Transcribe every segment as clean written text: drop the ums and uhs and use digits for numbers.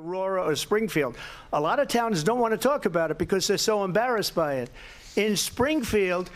Aurora or Springfield. A lot of towns don't want to talk about it because they're so embarrassed by it. In Springfield,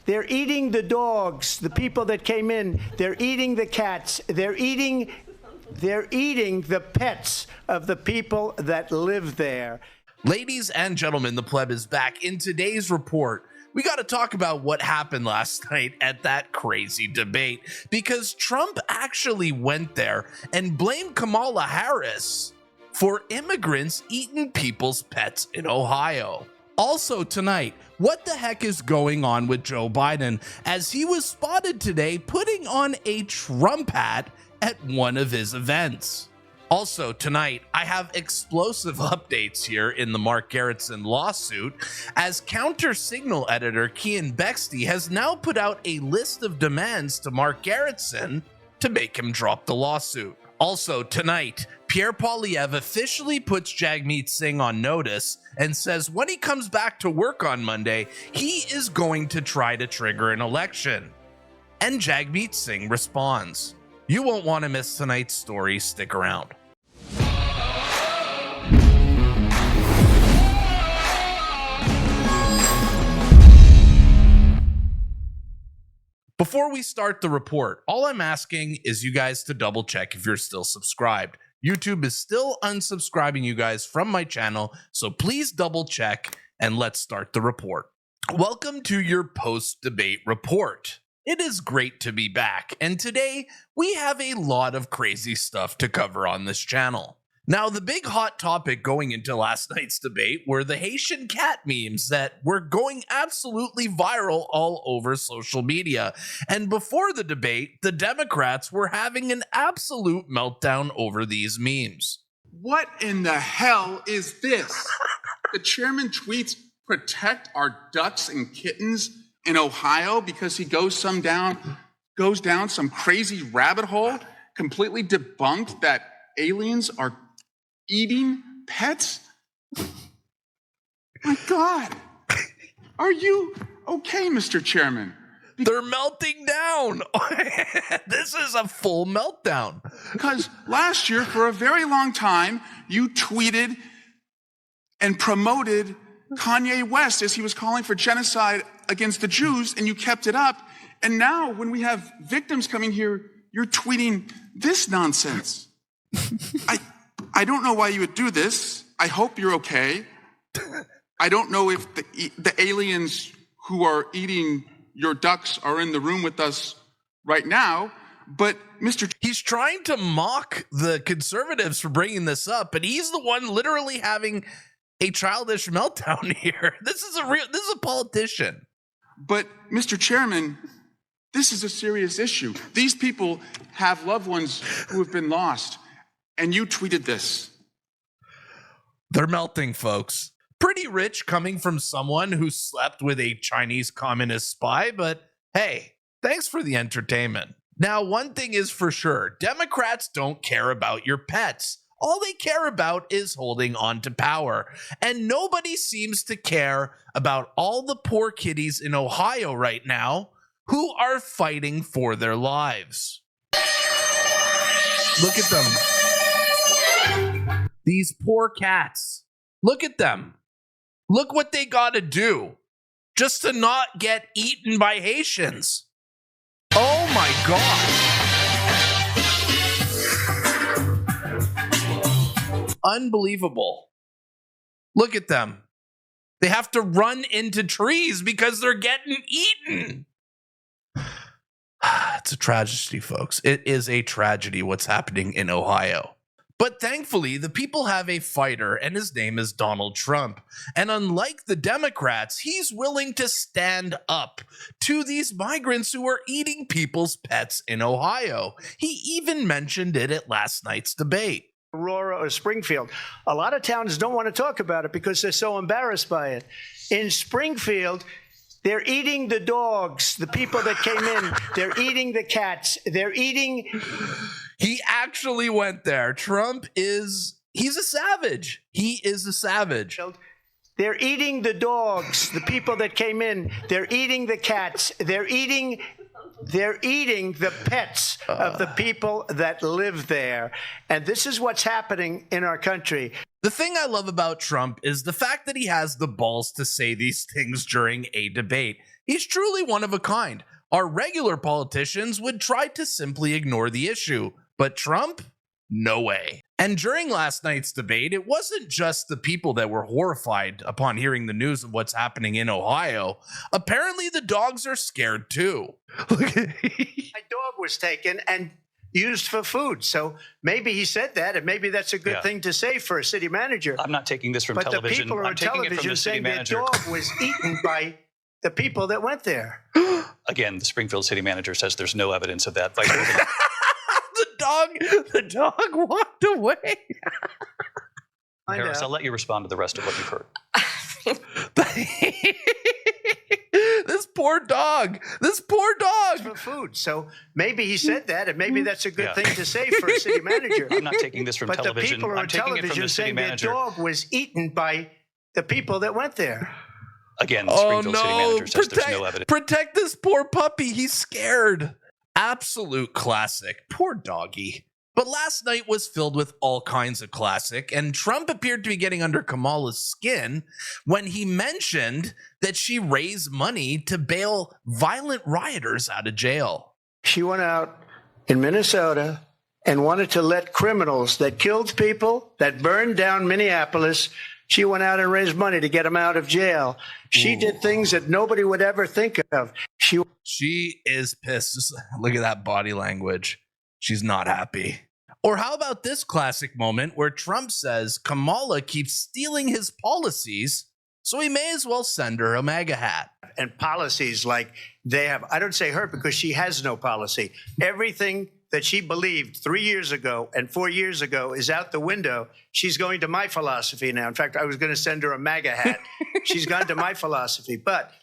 they're eating the dogs, the people that came in. They're eating the cats. They're eating the pets of the people that live there. Ladies and gentlemen, the Pleb is back. In today's report, we got to talk about what happened last night at that crazy debate, because Trump actually went there and blamed Kamala Harris for immigrants eating people's pets in Ohio. Also tonight, what the heck is going on with Joe Biden, as he was spotted today putting on a Trump hat at one of his events. Also tonight, I have explosive updates here in the Mark Garrison lawsuit, as Counter Signal editor Kian Bexty has now put out a list of demands to Mark Garrison to make him drop the lawsuit. Also tonight, Pierre Poilievre officially puts Jagmeet Singh on notice and says when he comes back to work on Monday, he is going to try to trigger an election. And Jagmeet Singh responds. You won't want to miss tonight's story. Stick around. Before we start the report, all I'm asking is you guys to double check if you're still subscribed. YouTube is still unsubscribing you guys from my channel, so please double check and let's start the report. Welcome to your post-debate report. It is great to be back, and today we have a lot of crazy stuff to cover on this channel. Now, the big hot topic going into last night's debate were the Haitian cat memes that were going absolutely viral all over social media. And before the debate, the Democrats were having an absolute meltdown over these memes. What in the hell is this? The chairman tweets, protect our ducks and kittens in Ohio, because he goes down some crazy rabbit hole, completely debunked that aliens are eating pets? My God. Are you okay, Mr. Chairman? They're melting down. This is a full meltdown. Because last year, for a very long time, you tweeted and promoted Kanye West as he was calling for genocide against the Jews, and you kept it up. And now, when we have victims coming here, you're tweeting this nonsense. I don't know why you would do this. I hope you're okay. I don't know if the aliens who are eating your ducks are in the room with us right now, but He's trying to mock the conservatives for bringing this up, but he's the one literally having a childish meltdown here. This is a politician. But Mr. Chairman, this is a serious issue. These people have loved ones who have been lost. And you tweeted this. They're melting, folks. Pretty rich coming from someone who slept with a Chinese communist spy, but hey, thanks for the entertainment. Now, one thing is for sure, Democrats don't care about your pets. All they care about is holding on to power. And nobody seems to care about all the poor kitties in Ohio right now who are fighting for their lives. Look at them. These poor cats. Look at them. Look what they got to do just to not get eaten by Haitians. Oh my God. Unbelievable. Look at them. They have to run into trees because they're getting eaten. It's a tragedy, folks. It is a tragedy what's happening in Ohio. But thankfully, the people have a fighter, and his name is Donald Trump. And unlike the Democrats, he's willing to stand up to these migrants who are eating people's pets in Ohio. He even mentioned it at last night's debate. Aurora or Springfield. A lot of towns don't want to talk about it because they're so embarrassed by it. In Springfield, they're eating the dogs, the people that came in. They're eating the cats. They're eating... He actually went there. He's a savage. He is a savage. They're eating the dogs, the people that came in. They're eating the cats. They're eating They're eating the pets of the people that live there. And this is what's happening in our country. The thing I love about Trump is the fact that he has the balls to say these things during a debate. He's truly one of a kind. Our regular politicians would try to simply ignore the issue, but Trump? No way. And during last night's debate, it wasn't just the people that were horrified upon hearing the news of what's happening in Ohio. Apparently, the dogs are scared too. My dog was taken and used for food. So maybe he said that, and maybe that's a good thing to say for a city manager. I'm not taking this from but television. The people I'm on taking it from television the city saying their manager. dog was eaten by the people that went there. Again, the Springfield city manager says there's no evidence of that. Vice President. The dog walked away. Harris, I'll let you respond to the rest of what you've heard. This poor dog. For food. So maybe he said that, and maybe that's a good thing to say for a city manager. I'm not taking this from but television. The people I'm on taking it from television the city saying their manager. dog was eaten by the people that went there. Again, the Springfield city manager says there's no evidence. Protect this poor puppy. He's scared. Absolute classic. Poor doggy. But last night was filled with all kinds of classic, and Trump appeared to be getting under Kamala's skin when he mentioned that she raised money to bail violent rioters out of jail. She went out in Minnesota and wanted to let criminals that killed people, that burned down Minneapolis, she went out and raised money to get them out of jail. She did things that nobody would ever think of. She is pissed. Just look at that body language. She's not happy. Or how about this classic moment where Trump says Kamala keeps stealing his policies, so he may as well send her a MAGA hat. And policies like they have, I don't say her because she has no policy. Everything that she believed 3 years ago and 4 years ago is out the window. She's going to my philosophy now. In fact, I was going to send her a MAGA hat. She's gone to my philosophy. But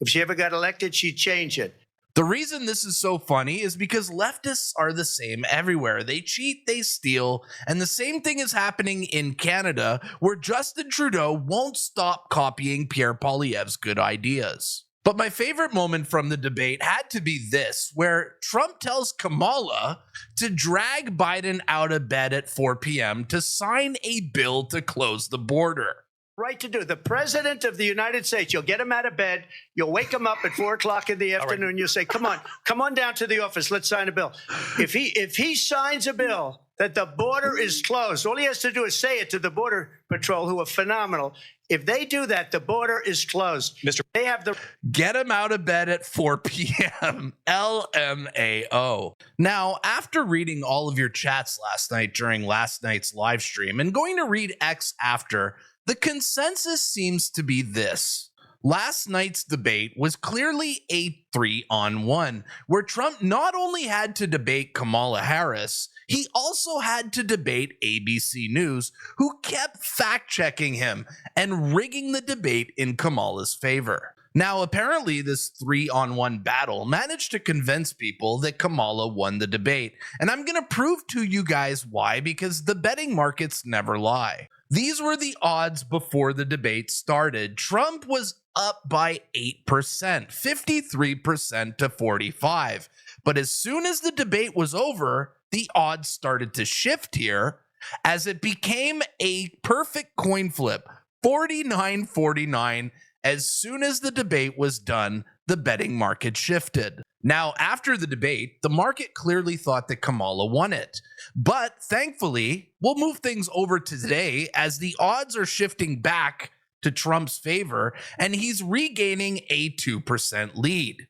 if she ever got elected, she'd change it. The reason this is so funny is because leftists are the same everywhere. They cheat, they steal, and the same thing is happening in Canada, where Justin Trudeau won't stop copying Pierre Poilievre's good ideas. But my favorite moment from the debate had to be this, where Trump tells Kamala to drag Biden out of bed at 4 p.m. to sign a bill to close the border. Right to do. The president of the United States, you'll get him out of bed, you'll wake him up at 4 o'clock in the afternoon, you'll say, come on down to the office, let's sign a bill. If he signs a bill that the border is closed, all he has to do is say it to the Border Patrol, who are phenomenal. If they do that, the border is closed. They have the... Get him out of bed at 4 p.m. LMAO. Now, after reading all of your chats last night during last night's live stream and going to read X after, the consensus seems to be this. Last night's debate was clearly a 3-on-1, where Trump not only had to debate Kamala Harris, he also had to debate ABC News, who kept fact-checking him and rigging the debate in Kamala's favor. Now, apparently, this 3-on-1 battle managed to convince people that Kamala won the debate, and I'm going to prove to you guys why, because the betting markets never lie. These were the odds before the debate started. Trump was up by 8%, 53% to 45%. But as soon as the debate was over, the odds started to shift here as it became a perfect coin flip, 49-49. As soon as the debate was done, the betting market shifted. Now, after the debate, the market clearly thought that Kamala won it. But thankfully, we'll move things over to today as the odds are shifting back to Trump's favor, and he's regaining a 2% lead.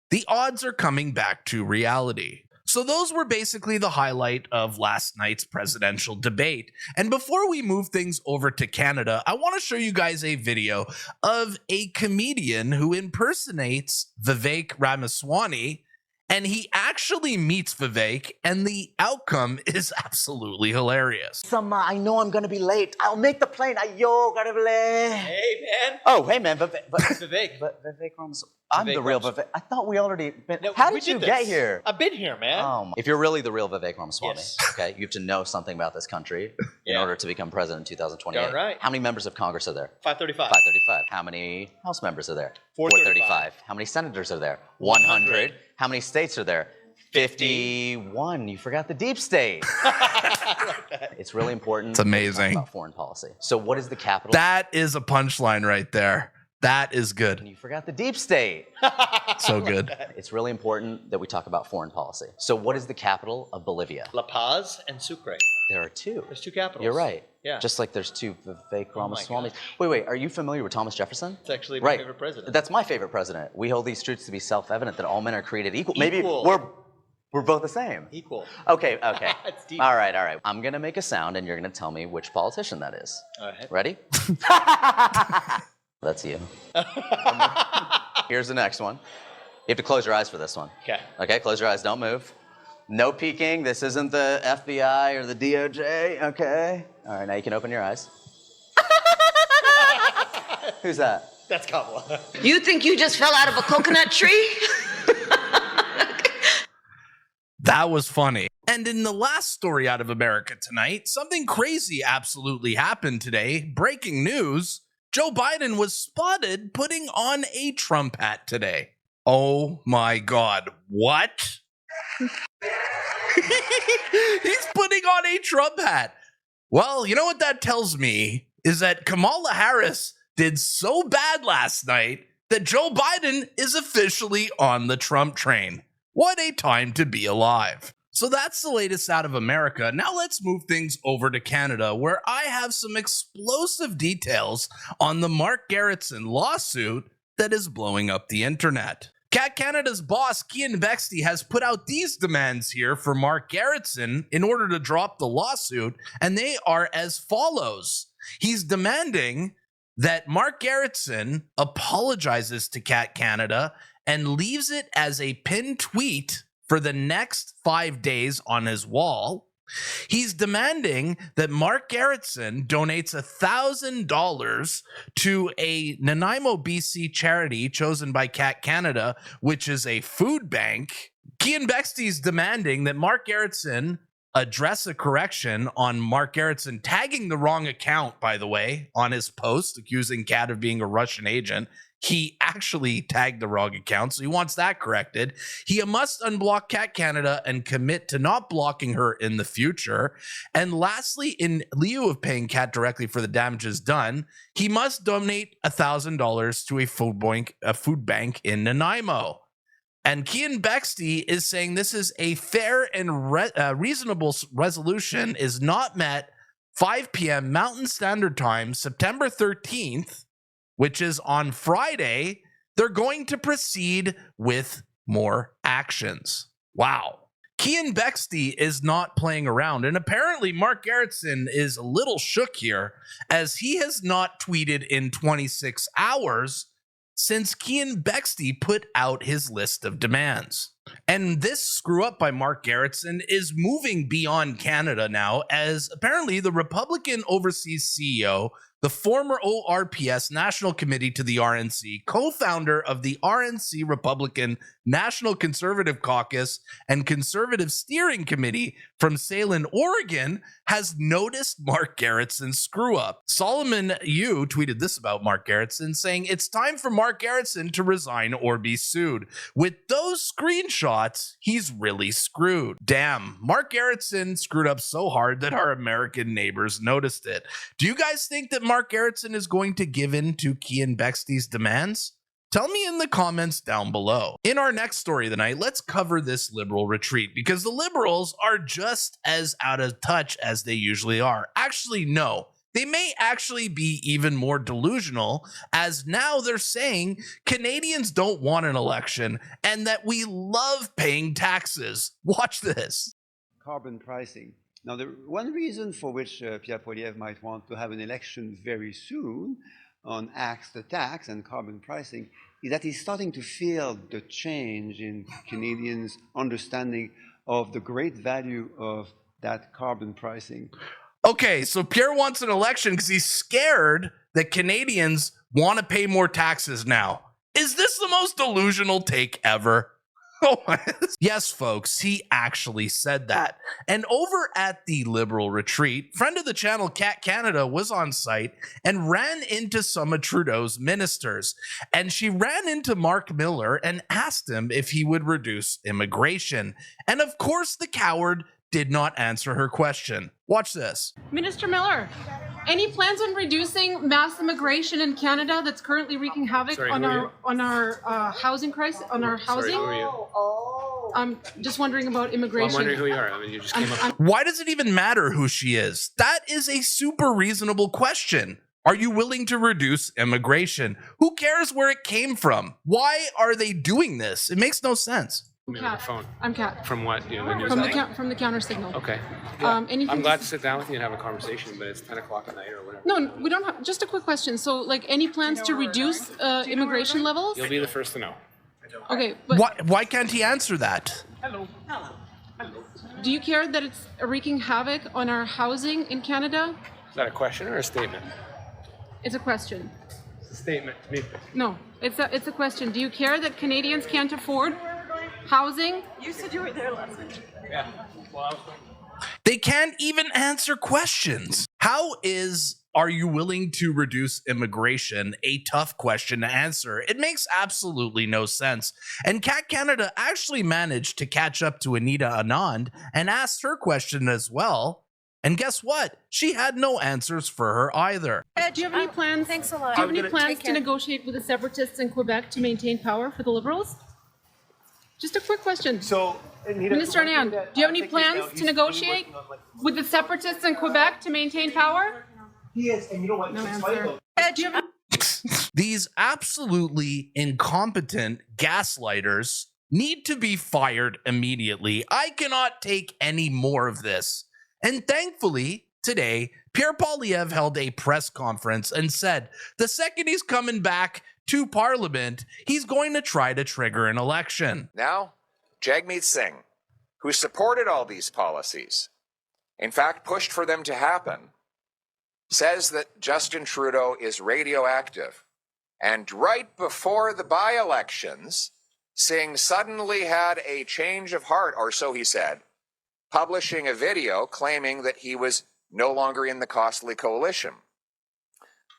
The odds are coming back to reality. So those were basically the highlight of last night's presidential debate. And before we move things over to Canada, I want to show you guys a video of a comedian who impersonates Vivek Ramaswamy, and he actually meets Vivek, and the outcome is absolutely hilarious. I know I'm gonna be late. I'll make the plane. Ayo, gotta be late. Hey, man. Oh, hey, man. Vivek Vivek. Vivek Ramaswamy. I'm the real Ramaswamy. Vivek. I thought we already been. No, How we did you this. get here? I've been here, man. If you're really the real Vivek Ramaswamy, Yes. okay, you have to know something about this country in Yeah. order to become president in 2028. Darn right. How many members of Congress are there? 535. 535. How many House members are there? 435. How many senators are there? 100. How many states are there? 51. You forgot the deep state. It's really important. It's amazing. to talk about foreign policy. So what is the capital? That is a punchline right there. That is good. You forgot the deep state. So good. It's really important that we talk about foreign policy. So what is the capital of Bolivia? La Paz and Sucre. There are two. There's two capitals. You're right. Yeah. Just like there's two Vivek Ramaswamis. gosh. Wait, are you familiar with Thomas Jefferson? It's actually my Right. favorite president. That's my favorite president. We hold these truths to be self-evident that all men are created equal. Maybe Equal. we're both the same. Equal. Okay. It's deep. All right. I'm gonna make a sound and you're gonna tell me which politician that is. All right. Ready? That's you. Here's the next one. You have to close your eyes for this one. Okay. Okay, close your eyes, don't move. No peeking, this isn't the FBI or the DOJ, okay? All right, now you can open your eyes. Who's that? That's Kamala. You think you just fell out of a coconut tree? That was funny. And in the last story out of America tonight, something crazy absolutely happened today. Breaking news. Joe Biden was spotted putting on a Trump hat today. Oh my God. What? He's putting on a Trump hat. Well, you know what that tells me is that Kamala Harris did so bad last night that Joe Biden is officially on the Trump train. What a time to be alive. So that's the latest out of America. Now let's move things over to Canada, where I have some explosive details on the Mark Garretson lawsuit that is blowing up the internet. Cat Canada's boss, Kian Bexty, has put out these demands here for Mark Garretson in order to drop the lawsuit, and they are as follows. He's demanding that Mark Garretson apologizes to Cat Canada and leaves it as a pinned tweet for the next 5 days on his wall. He's demanding that Mark Garretson donates $1,000 to a Nanaimo, BC charity chosen by Cat Canada, which is a food bank. Kian Bexty's demanding that Mark Garretson address a correction on Mark Garretson tagging the wrong account, by the way, on his post accusing Cat of being a Russian agent. He actually tagged the wrong account, so he wants that corrected. He must unblock Cat Canada and commit to not blocking her in the future. And lastly, in lieu of paying Cat directly for the damages done, he must donate $1,000 to a food bank in Nanaimo. And Kian Bexty is saying this is a fair and reasonable resolution is not met 5 p.m. Mountain Standard Time, September 13th, which is on Friday. They're going to proceed with more actions. Wow. Kian Bexty is not playing around. And apparently Mark Garretson is a little shook here, as he has not tweeted in 26 hours since Kian Bexty put out his list of demands. And this screw up by Mark Garretson is moving beyond Canada now, as apparently the Republican overseas CEO, the former ORPS National Committee to the RNC, co-founder of the RNC Republican National Conservative Caucus and Conservative Steering Committee from Salem, Oregon, has noticed Mark Garretson's screw-up. Solomon Yu tweeted this about Mark Garretson, saying, "It's time for Mark Garretson to resign or be sued. With those screenshots, he's really screwed." Damn, Mark Garretson screwed up so hard that our American neighbors noticed it. Do you guys think that Mark Garretson is going to give in to Kian Bexty's demands? Tell me in the comments down below. In our next story of the night, let's cover this liberal retreat, because the liberals are just as out of touch as they usually are. Actually, no. They may actually be even more delusional, as now they're saying Canadians don't want an election and that we love paying taxes. Watch this. Carbon pricing. Now, the one reason for which Pierre Poilievre might want to have an election very soon on axe the tax and carbon pricing is that he's starting to feel the change in Canadians' understanding of the great value of that carbon pricing. Okay, so Pierre wants an election because he's scared that Canadians want to pay more taxes now. Is this the most delusional take ever? Oh, yes, folks, he actually said that. And over at the Liberal retreat, friend of the channel, Cat Canada, was on site and ran into some of Trudeau's ministers. And she ran into Mark Miller and asked him if he would reduce immigration. And of course, the coward did not answer her question. Watch this. Minister Miller, any plans on reducing mass immigration in Canada that's currently wreaking havoc on our housing crisis, on our housing? Sorry, who are you? I'm just wondering about immigration. Well, I'm wondering who you are. I mean, you just came up. Why does it even matter who she is? That is a super reasonable question. Are you willing to reduce immigration? Who cares where it came from? Why are they doing this? It makes no sense. Kat. Phone. I'm Kat. From what? You know, the news From the counter signal. Okay. Anything I'm glad to sit down with you and have a conversation, but it's 10 o'clock at night or whatever. No, we don't have. Just a quick question. So, like, any plans to reduce immigration levels? You'll be the first to know. Okay, but Why can't he answer that? do you care that it's wreaking havoc on our housing in Canada? Is that a question or a statement? It's a question. It's a statement to me. No, it's a question. Do you care that Canadians can't afford housing? You said you were there last week. Yeah. Well, They can't even answer questions. How is "are you willing to reduce immigration" a tough question to answer? It makes absolutely no sense. And Cat Canada actually managed to catch up to Anita Anand and asked her question as well. And guess what? She had no answers for her either. Do you have any plans? Thanks a lot. Do you have any plans to negotiate with the separatists in Quebec to maintain power for the Liberals? Just a quick question. So, Minister Anand, do you have any plans to negotiate with the separatists in Quebec to maintain power? He is, and you know what? No answer. Do you have These absolutely incompetent gaslighters need to be fired immediately. I cannot take any more of this. And thankfully, today, Pierre Poilievre held a press conference and said the second he's coming back to Parliament, he's going to try to trigger an election. Now, Jagmeet Singh, who supported all these policies, in fact pushed for them to happen, says that Justin Trudeau is radioactive. And right before the by-elections, Singh suddenly had a change of heart, or so he said, publishing a video claiming that he was no longer in the Costly Coalition.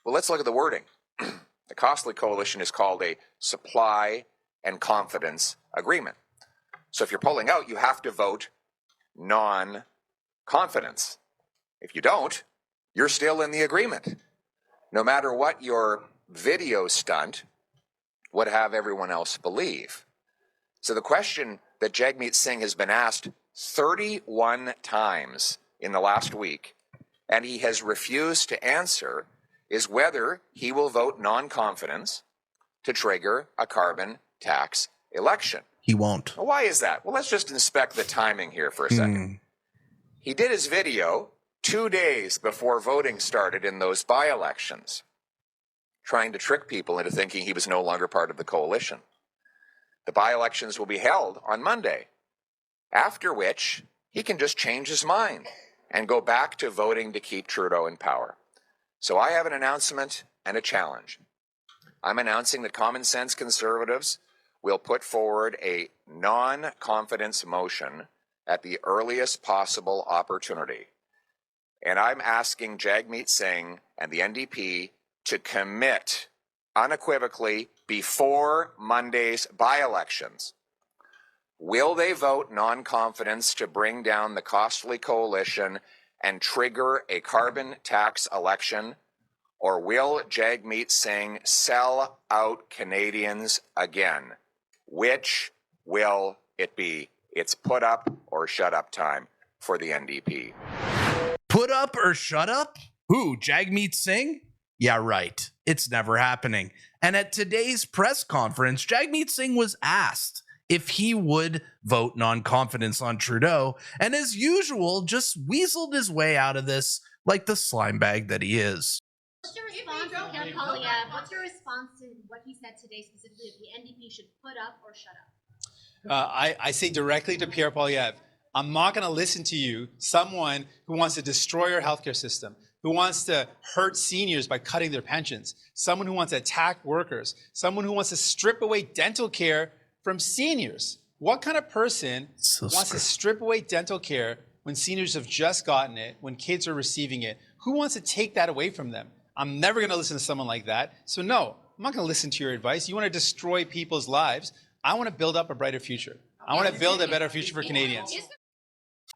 Well, let's look at the wording. The Costly Coalition is called a Supply and Confidence Agreement. So if you're pulling out, you have to vote non-confidence. If you don't, you're still in the agreement. No matter what your video stunt would have everyone else believe. So the question that Jagmeet Singh has been asked 31 times in the last week, and he has refused to answer, is whether he will vote non-confidence to trigger a carbon tax election. He won't. Well, why is that? Well, let's just inspect the timing here for a second. He did his video 2 days before voting started in those by-elections, trying to trick people into thinking he was no longer part of the coalition. The by-elections will be held on Monday, after which he can just change his mind and go back to voting to keep Trudeau in power. So I have an announcement and a challenge. I'm announcing that Common Sense Conservatives will put forward a non-confidence motion at the earliest possible opportunity. And I'm asking Jagmeet Singh and the NDP to commit unequivocally before Monday's by-elections. Will they vote non-confidence to bring down the Costly Coalition and trigger a carbon tax election? Or will Jagmeet Singh sell out Canadians again? Which will it be? It's put up or shut up time for the NDP. Put up or shut up? Who, Jagmeet Singh? Yeah, right. It's never happening. And at today's press conference, Jagmeet Singh was asked if he would vote non-confidence on Trudeau, and as usual, just weaseled his way out of this like the slime bag that he is. What's your response to Pierre Poilievre? What's your response to what he said today, specifically that the NDP should put up or shut up? I say directly to Pierre Poilievre, I'm not going to listen to you, someone who wants to destroy our healthcare system, who wants to hurt seniors by cutting their pensions, someone who wants to attack workers, someone who wants to strip away dental care from seniors. What kind of person wants to strip away dental care when seniors have just gotten it, when kids are receiving it? Who wants to take that away from them? I'm never going to listen to someone like that. So no, I'm not going to listen to your advice. You want to destroy people's lives. I want to build up a brighter future. I want to build a better future for Canadians.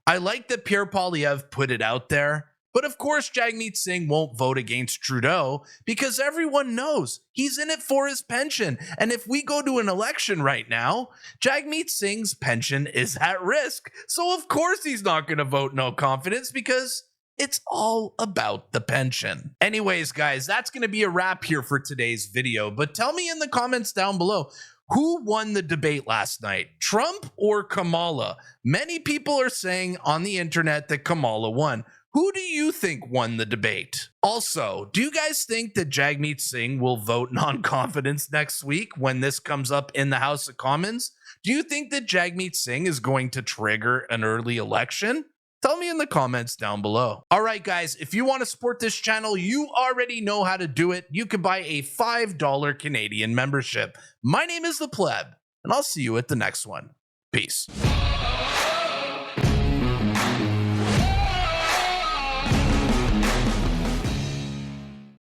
I like that Pierre Poilievre put it out there, but of course Jagmeet Singh won't vote against Trudeau because everyone knows he's in it for his pension. And if we go to an election right now, Jagmeet Singh's pension is at risk. So of course he's not going to vote no confidence because it's all about the pension. Anyways, guys, that's going to be a wrap here for today's video. But tell me in the comments down below, who won the debate last night, Trump or Kamala? Many people are saying on the internet that Kamala won. Who do you think won the debate? Also, do you guys think that Jagmeet Singh will vote non-confidence next week when this comes up in the House of Commons? Do you think that Jagmeet Singh is going to trigger an early election? Tell me in the comments down below. All right, guys, if you want to support this channel, you already know how to do it. You can buy a $5 Canadian membership. My name is the Pleb, and I'll see you at the next one. Peace.